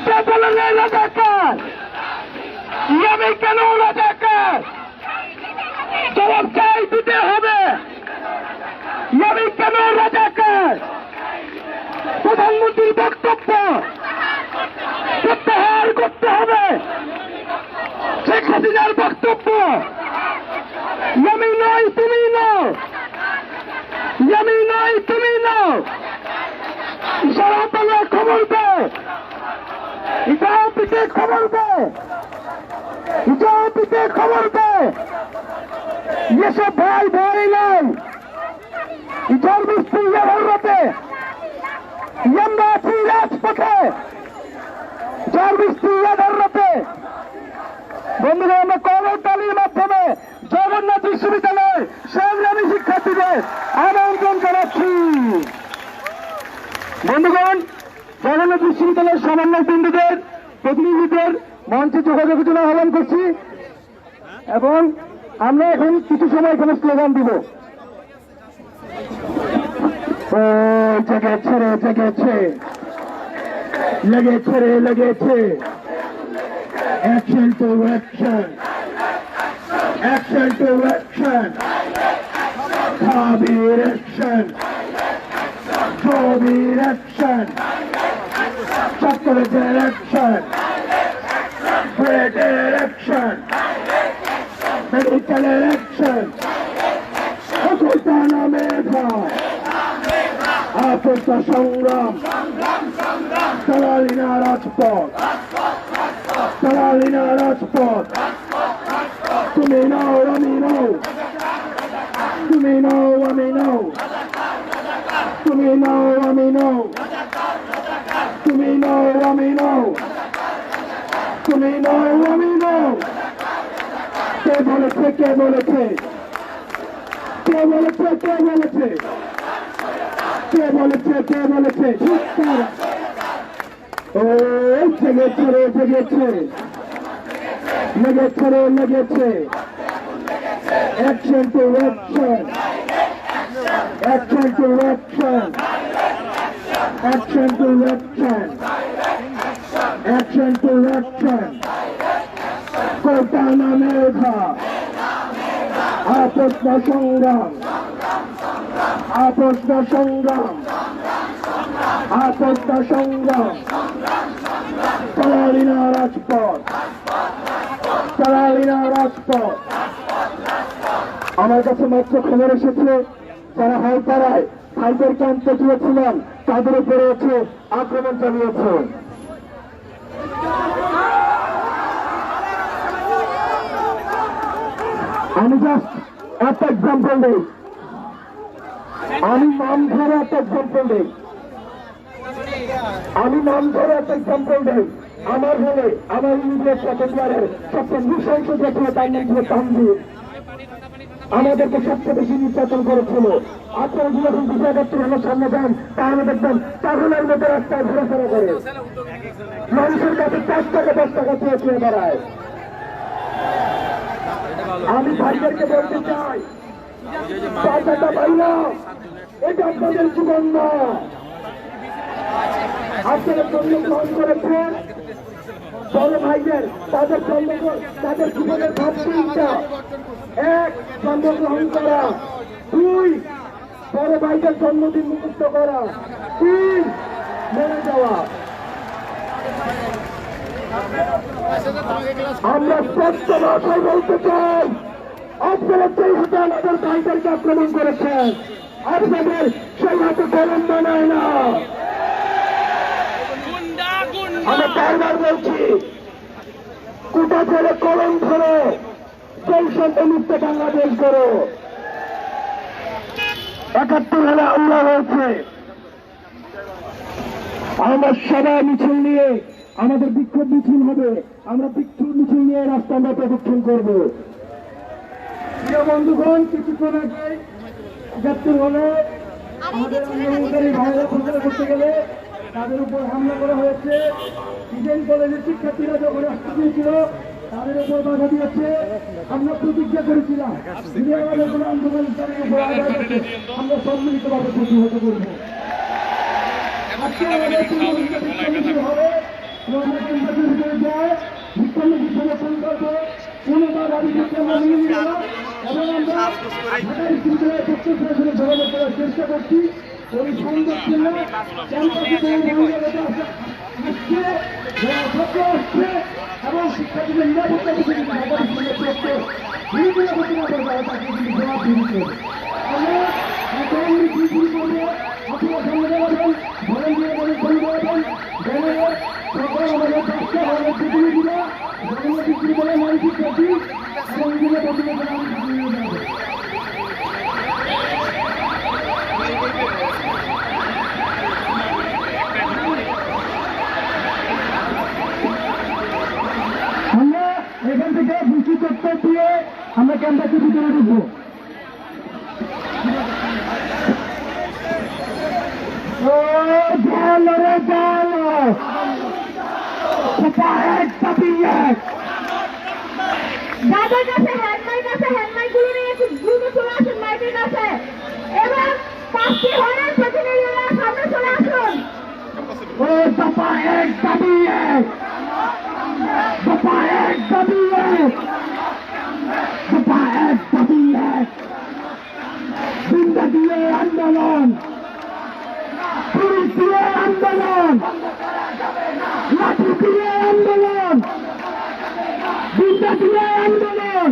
কে বলেন রাজাকার? আমি কেন রাজাকার? জবাব চাই দিতে হবে। আমি কেন রাজাকার? প্রধানমন্ত্রীর বক্তব্য প্রত্যাহার করতে হবে। শেখ হাসিনার বক্তব্য আমি নয় তুমি নাও, আমি নয় তুমি নাও। ইশারা পেলে খবর দে, ইশারা পিঠে খবর দে, ইশারা পিঠে খবর দে। এসব ভাই ভয় নাই, ইটার বৃষ্টি রাতে আমরা আছি রাজপথে, যার বৃষ্টি রাতে। বন্ধুরা, আমরা কর্মতালির মাধ্যমে জগন্নাথ বিশ্ববিদ্যালয় সংগ্রামী শিক্ষার্থীদের আমন্ত্রণ জানাচ্ছি। বন্ধুগণ, জগন্নাথ বিশ্ববিদ্যালয়ের সমন্বয় বিন্দুদের প্রতিনিধিদের মঞ্চে যোগাযোগের জন্য আহ্বান করছি এবং আমরা এখন কিছু সময় এখানে স্লোগান দিব। জেগেছে রে জেগেছে, লেগেছে রে লেগেছে। Action to action, action to action, Khabir action, ছবির অ্যাকশন, চক্রের অ্যাকশন, ব্রেডের অ্যাকশন, মেডিকেলের অ্যাকশন, অকুলতা মেধা, আপত্ত সংগ্রাম, দালালিনা রাজপথ, দালালিনা রাজপথ। তুমি নাও আমি নাও, তুমি নাও আমি নাও, তুমি নাও আমি নাও, তুমি নাও আমি নাও, তুমি নাও আমি নাও। কে বলেছে কে বলেছে, কে বলেছে কে বলেছে, কে বলেছে কে বলেছে? ও জেগেছে রে জেগেছে, লেগেছে রে লেগেছে। Action to action, action to action, action to action, action to action. কোটা না মেধা, আপোষ না সংগ্রাম, আপোষ না সংগ্রাম, আপোষ না সংগ্রাম। দালালিনা রাজপথ, দালালিনা রাজপথ। আমার কাছে মাত্র খবর এসেছে যারা হালপাড়ায় ভাইদের ক্যাম্পে গিয়েছিলেন তাদের উপরে হচ্ছে আক্রমণ চালিয়েছে। আমি জাস্ট একটা এক্সাম্পল দিই, আমি নাম ধরে একটা এক্সাম্পল দিই, আমি নাম ধরে একটা এক্সাম্পল দিই। আমার হলে আমার ইউনিটের সেকেন্ডারের সবচেয়ে নৃশংস দেখলো তার নাম ছিল তানভীর। আমাদেরকে সবচেয়ে বেশি নির্যাতন করেছিল। আপনারা যখন 2071 সালের সামনে যান তাহলে দেখবেন পাগলের মতো রাস্তায় ঘোরাফেরা করে, মানুষের কাছে 5 টাকা 10 টাকা চেয়ে চেয়ে বেড়ায়। আমি ভাইদেরকে বলতে চাই, টাকাটা ভাইরা এটা আপনাদের জীবন না। আপনারা জন্মগ্রহণ করেছেন বড় ভাইদের, তাদের তাদের জীবনের ভাবচিন্তা। 1, জন্মগ্রহণ করা, 2, বড় ভাইদের জন্মদিন মুক্ত করা, 3, মরে যাওয়া। আমরা স্পষ্ট ভাষায় বলতে চাই, আপনারা সেই হাতে আমাদের ভাইদেরকে আক্রমণ করেছেন, আপনাদের সেই হাতে কলম বানায় না। আমরা বারবার বলছি, কোটা ছেড়ে কলম ধরো, কৌশল মুক্ত বাংলাদেশ করো। 71 সালে হামলা হয়েছে, আমরা সবাই মিছিল নিয়ে আমাদের বিক্ষোভ মিছিল হবে, আমরা বিক্ষোভ মিছিল নিয়ে রাস্তা আমরা প্রদক্ষিণ করবো। প্রিয় বন্ধুগণ, কিছুক্ষণ আগে 71 হলে আমাদের আন্দোলনকারী ভাইরা প্রচার করতে গেলে তাদের উপর হামলা করা হয়েছে। ডিজাইন কলেজের শিক্ষার্থীরা যখন রাস্তা দিয়েছিল তাদের উপর বাধা দিয়েছে। আমরা প্রতিজ্ঞা করেছিলাম যদি আমাদের কোনো আন্দোলনকারীর উপর আঘাত আছে আমরা সম্মিলিতভাবে প্রতিহত করবো। আজকে আমাদের হবে কর্মসূচি সমর্থন করবো। কোনো দাবিকে আমরা মেনে নিব না এবং আমরা ঢাকা বিশ্ববিদ্যালয়ের পক্ষ থেকে যোগাযোগ করার চেষ্টা করছি। ওই সংগঠন ক্যাম্পাসে আসছে এবং শিক্ষার্থীদের নিরাপত্তা বিষয়ে ঢাকা বিশ্ববিদ্যালয়ের বিভিন্ন তারা তাকে কিন্তু জবাব দিয়েছে। আমরা এখন শুরু করবো। আপনারা সামনে দাঁড়াবেন, ভলেন্টিয়ার সামনে দাঁড়াবেন, সকল আমাদের পাঁচটা আমাদের প্রতিনিধিরা জগন্নাথ বিশ্ববিদ্যালয়ের নারী শিক্ষার্থী এবং বিভিন্ন প্রতিনিধিরা আমরা এখান থেকে বুঝি তথ্য দিয়ে আমরা ক্যাম্পাসের ভিতরে ঢুকবো। যাদের কাছে হ্যান্ডমাইক আছে হ্যান্ডমাইক গুলো নিয়ে একটু দ্রুত চলে আসুন মাইকের কাছে এবং পাঁচটি হলের প্রতিনিধিরা সামনে চলে আসুন। ও সপা এক দাবি এক, সপা এক দাবি এক, সপা এক দাবি এক, জিন্দাগি আন্দোলন, পুলিশ দিয়ে আন্দোলন, লাঠি দিয়ে আন্দোলন, জিন্দা দিয়ে আন্দোলন,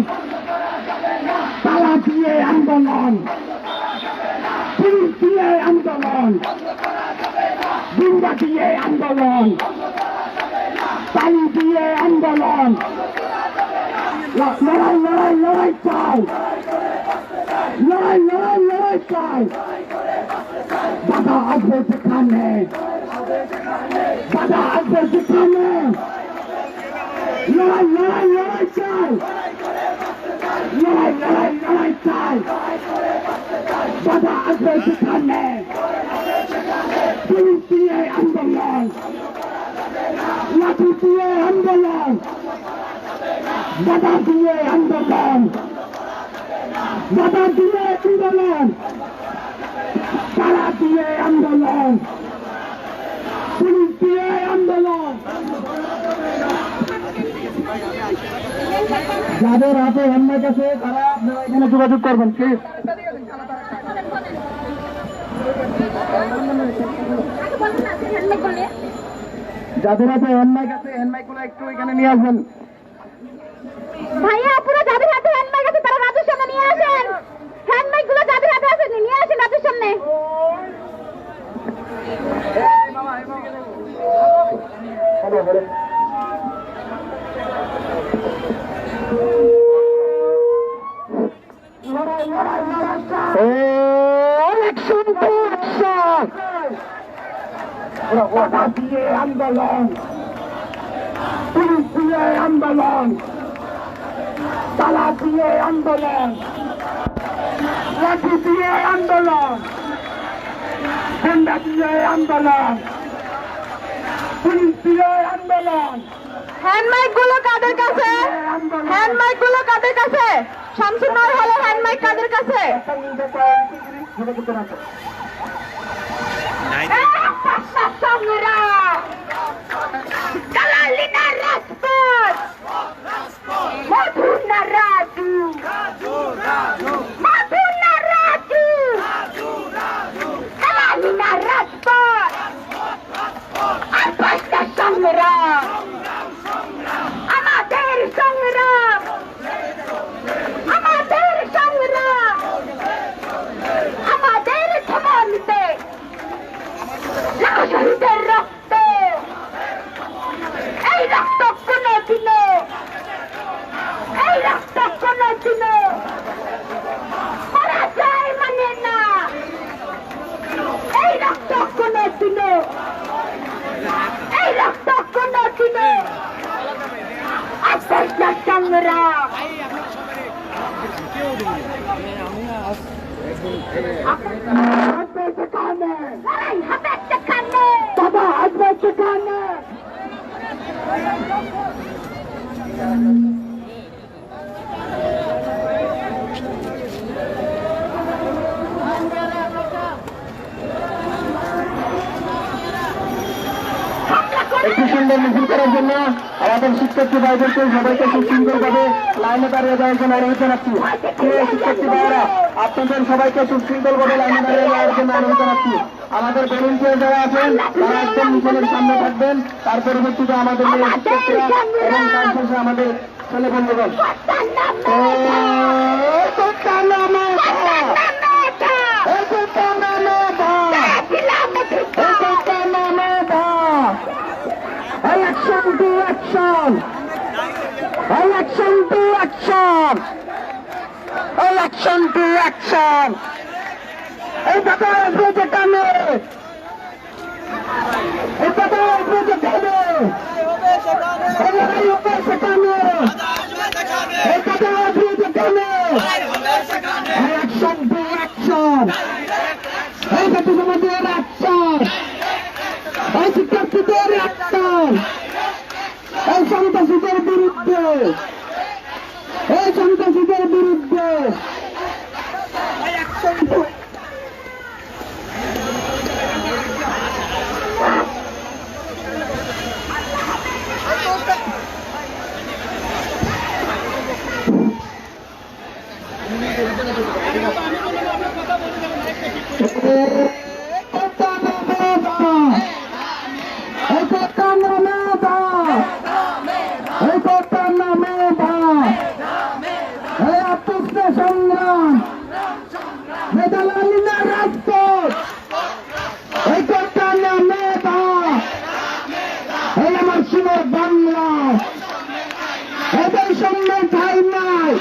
তালা দিয়ে আন্দোলন, পুলিশ দিয়ে আন্দোলন, জিন্দা দিয়ে আন্দোলন, তালি দিয়ে আন্দোলন, লড়াই লড়াই লড়াই চাই, লড়াই লড়াই লড়াই চাই, বাধা আসবে সেখানে, বাধা আসবে সেখানে, লড়াই লড়াই লড়াই চাই, লড়াই লড়াই লড়াই চাই, বাধা আসবে সেখানে, পুলিশ দিয়ে আন্দোলন, লাঠি দিয়ে আন্দোলন, বাধা দিয়ে আন্দোলন, বাধা দিয়ে আন্দোলন, তালা দিয়ে আন্দোলন, পুলিশ দিয়ে আন্দোলন। যাদের হাতে হ্যান্ডমাইক আছে তারা আপনারা এখানে যোগাযোগ করবেন প্লিজ। যাদের হাতে হ্যান্ডমাইক আছে হ্যান্ডমাইক গুলো একটু এখানে নিয়ে আসবেন। ভাইয়া আপুরা যাদের হাতে হ্যান্ডমাইক আছে তারা রাজুর সামনে নিয়ে আসেন। হ্যান্ডমাইক গুলো যাদের হাতে আছে নিয়ে আসেন রাজুর সামনে। বাধা দিয়ে আন্দোলন, পুলিশ দিয়ে আন্দোলন, তালা দিয়ে আন্দোলন, লাঠি দিয়ে আন্দোলন, ঝান্ডা দিয়ে আন্দোলন, পুলিশ দিয়ে আন্দোলন। হ্যান্ডমাইক গুলো কাদের কাছে? হ্যান্ডমাইক গুলো কাদের কাছে? শামসুন্নাহর হলে হ্যান্ডমাইক কাদের কাছে? সংগ্রাম কালালিনা রাজপথ মধুনা রাজু মধুনা রাজু কালালিনা রাজপথ আলপাস্তা সংগ্রাম আমাদের সংগ্রাম আমাদের সংগ্রাম আমাদের ধমনীতে শহীদের রক্ত এই রক্ত কোনদিনও এই রক্ত কোনদিনও পরাজয় মানে না এই রক্ত কোনদিনও এই রক্ত কোনদিনও আপনার সংগ্রাম হাতে সেখানে লড়াই হবে সেখানে বাধা আসবে সেখানে। হামলা একটি সুন্দর মিছিল করার জন্য আমাদের শিক্ষার্থী ভাইদেরকে সবাইকে সুশৃঙ্খলভাবে লাইনে দাঁড়িয়ে যাওয়ার জন্য অনুরোধ জানাচ্ছি। শিক্ষার্থী ভাইরা আপনাদের সবাইকে সুশৃঙ্খলভাবে লাইনে দাঁড়িয়ে যাওয়ার জন্য অনুরোধ জানাচ্ছি। আমাদের ভলেন্টিয়ার যারা আছেন তারা একদম মিছিলের সামনে থাকবেন, তার পরবর্তীতে আমাদের মেয়ে শিক্ষার্থীরা এবং তার শেষে আমাদের ছেলে বন্ধুগণ। Election to action! Election to action! Election to action! এই কথা আসবে যেখানে, এই কথা আসবে যেখানে, এই লড়াই হবে সেখানে, এই কথা আসবে যেখানে, election to action! এই জাতি সমাজের action! এই শিক্ষার্থীদের action! এই সন্ত্রাসীদের বিরুদ্ধে, এই সন্ত্রাসীদের বিরুদ্ধে সংগ্রাম মেধালালিনা রাজপথ এই কথা নামে বা এই আমার সুন্দর বাংলা এদের সামনে ঠাই নাই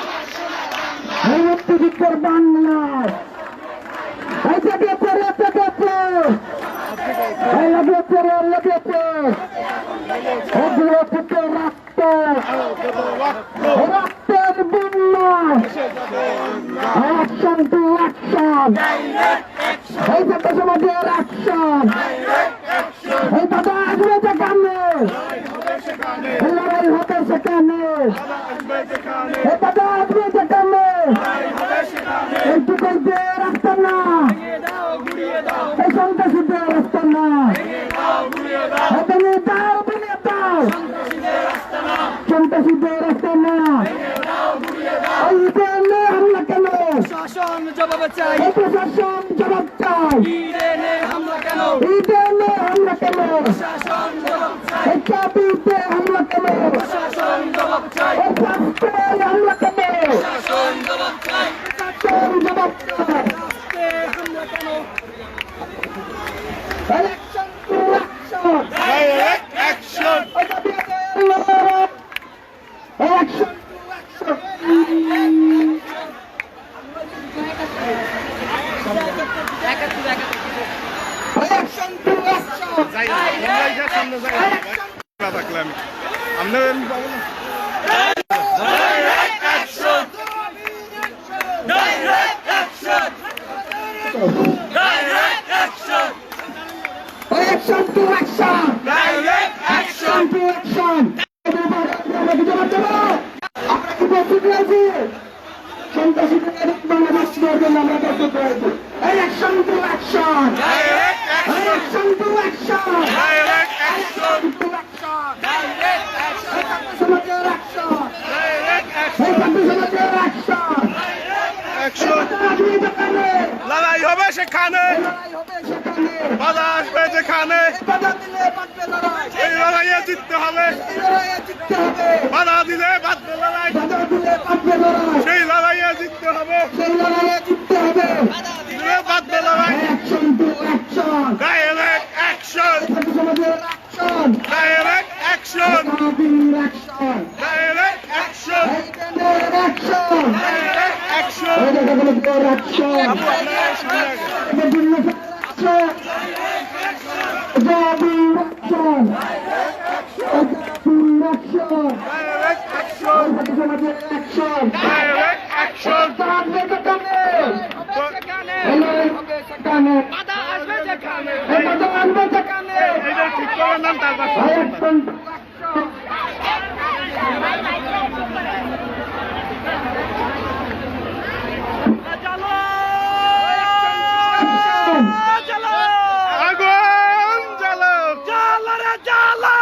এই মুক্তিযুদ্ধের বাংলা এই লেগেছে এই লেগেছে এগুলো থেকে রক্তের বন্যা অ্যাকশন টু অ্যাকশন এই জাতীয় সমাজের অ্যাকশন এই কথা আসবে যেখানে লড়াই হবে সেখানে এই কথা আসবে যেখানে এইটুকুদের রাস্তা না এই সন্ত্রাসীদের রাস্তা না এখানে দাও ভেঙে দাও সন্ত্রাসীদের রাস্তা না হামলা কেন শাসন জবাব চাই প্রশাসন জবাব চাই ইডেনে হামলা কেন ইডেনে হামলা কেন শাসন জবাব চাই এই চাবিতে হামলা কেন শাসন জবাব চাই এই রাস্তায় হামলা কেন শাসন জবাব চাই শাসন জবাব চাই হামলা কেন election to action direct action election to action election to action Election to action! Direct Action to action! আমরা কি জবাব দেবো? আমরা কি প্রস্তুত রয়েছি? সন্ত্রাসীদের বাংলাদেশ ছেড়ে জন্য আমরা প্রস্তুত রয়েছি। Election to action! Direct action! Election to action! Direct action! To action! Direct action! এই ছাত্র সমাজের action! Direct এই action! ছাত্র সমাজের action! Action! আসবে যেখানে, লড়াই হবে সেখানে লড়াই হবে সেখানে, বাধা আসবে যেখানে বাধা দিলে বাঁচবে লড়াই, এই লড়াইয়ে জিততে হবে এই লড়াইয়ে জিততে হবে, বাধা দিলে বাঁচবে লড়াই বাধা দিলে বাঁচবে লড়াই, সেই লড়াইয়ে জিততে হবে সেই লড়াইয়ে জিততে হবে। দিলে বাঁচবে লড়াই Action to action! Direct action ছাত্র সমাজের action! ডাইরেক্ট অ্যাকশন স্বাধীন action! ডাইরেক্ট অ্যাকশন এই কেন্দ্রের action! ডাইরেক্ট অ্যাকশন এই জায়গাগুলোর action! আপনার সামনে এই বিভিন্ন action! স্বাধীন action! স্বাধীন action! ডাইরেক্ট অ্যাকশন এই ছাত্র সমাজের action! ডাইরেক্ট অ্যাকশন আসবে যেখানে, হবে সেখানে, বাধা আসবে যেখানে এই বাধা আসবে যেখানে, এইটা ঠিক করে নাম তার পাশে Election to action! আগুন জ্বালো জ্বালো রে জ্বালো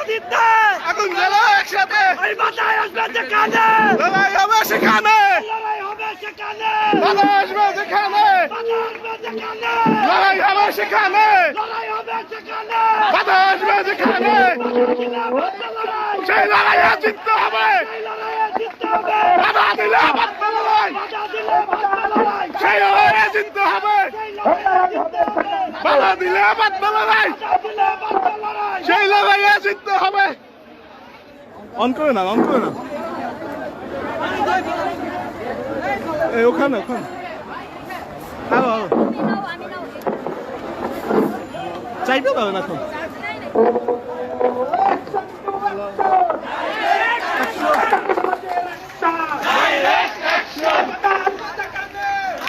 দিতে আগুন জ্বালা একসাথে ওই মাথায় আসবে যেখানে লড়াই হবে সেখানে লড়াই হবে সেখানে বাধা আসবে যেখানে বাধা আসবে যেখানে লড়াই হবে সেখানে লড়াই হবে সেখানে বাধা আসবে যেখানে সেই লড়াইয়ে জিততে হবে সেই লড়াইয়ে জিততে হবে বাধা দিলে বাধা লড়াই বাধা দিলে বাধা লড়াই সেই লড়াইয়ে জিততে হবে বাধা দিলে বাধা লড়াই সেই লড়াইয়ে জিততে হবে অন করে না এই ওখানে আরো চাইতে পারো না এখন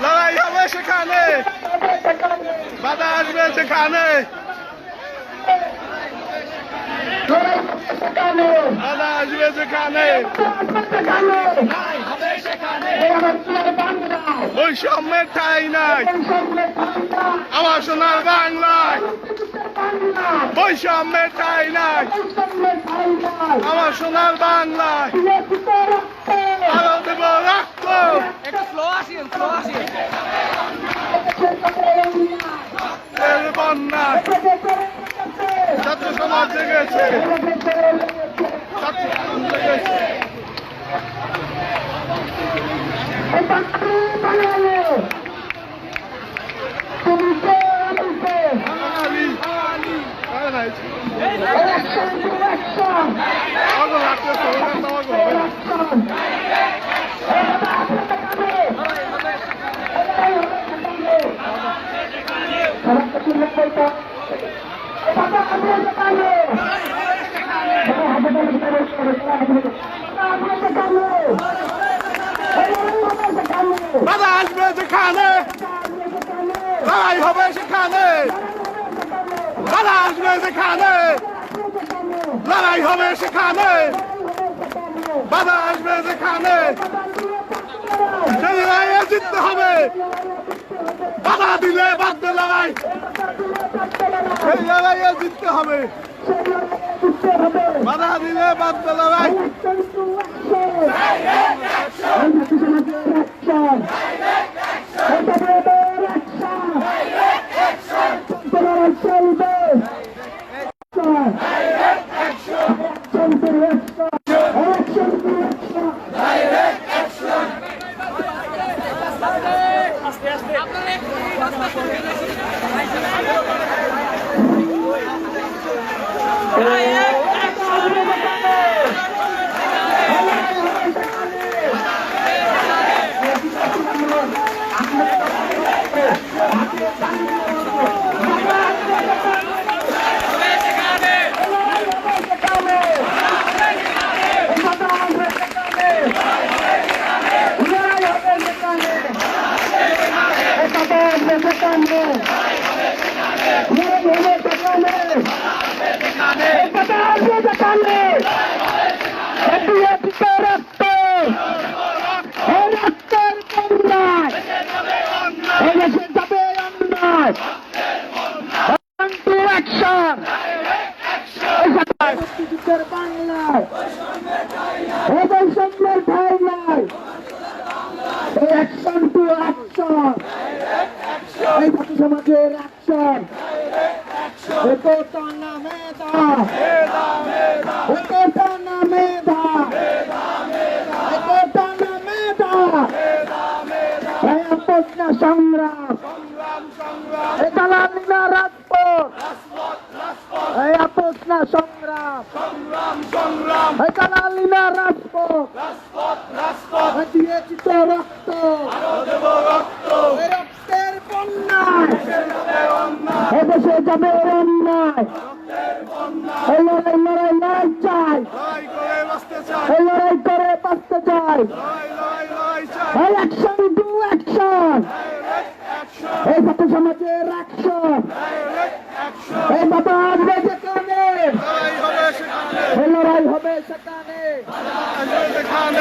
লড়াই হবে সেখানে বাধা আসবে সেখানে বাধা আসবে সেখানে বৈষম্যের ঠাঁই নাই আমার সোনার বাংলায় বৈষম্যের ঠাঁই নাই আমার সোনার বাংলায় আরো দেব রক্ত এর বন্যায় ছাত্র সমাজ জেগেছে ছাত্র সমাজ জেগেছে বাধা আসবে যেখানে লড়াই হবে সেখানে বাধা আসবে যেখানে লড়াই হবে সেখানে বাধা আসবে যেখানে সেই লড়াইয়ে জিততে হবে বাধা দিলে বাধ্য লড়াই সেই লড়াইয়ে জিততে হবে বাধা দিলে বাধ্য লড়াই সমাজের অ্যাকশন সংগ্রাম রাজপথ সংগ্রাম রাজপথ দিয়েছি তো রক্ত রক্তের বন্যায় এদেশে যাবে অন্যায় এই লড়াই চাই এই লড়াই করে বাঁচতে চাই এই অ্যাকশন টু অ্যাকশন এই ছাত্র সমাজের অ্যাকশন এই বাবা আসবে যেখানে এই লড়াই হবে সেখানে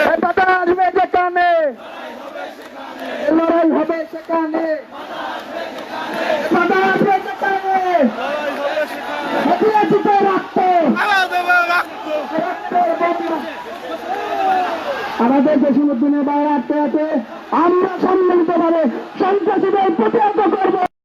এই বাবা আসবে যেখানে এই লড়াই হবে সেখানে বাবা আসবে যেখানে রাখতে আমাদের জসীমউদ্দিনের বাইরে আটকে আছে, আমরা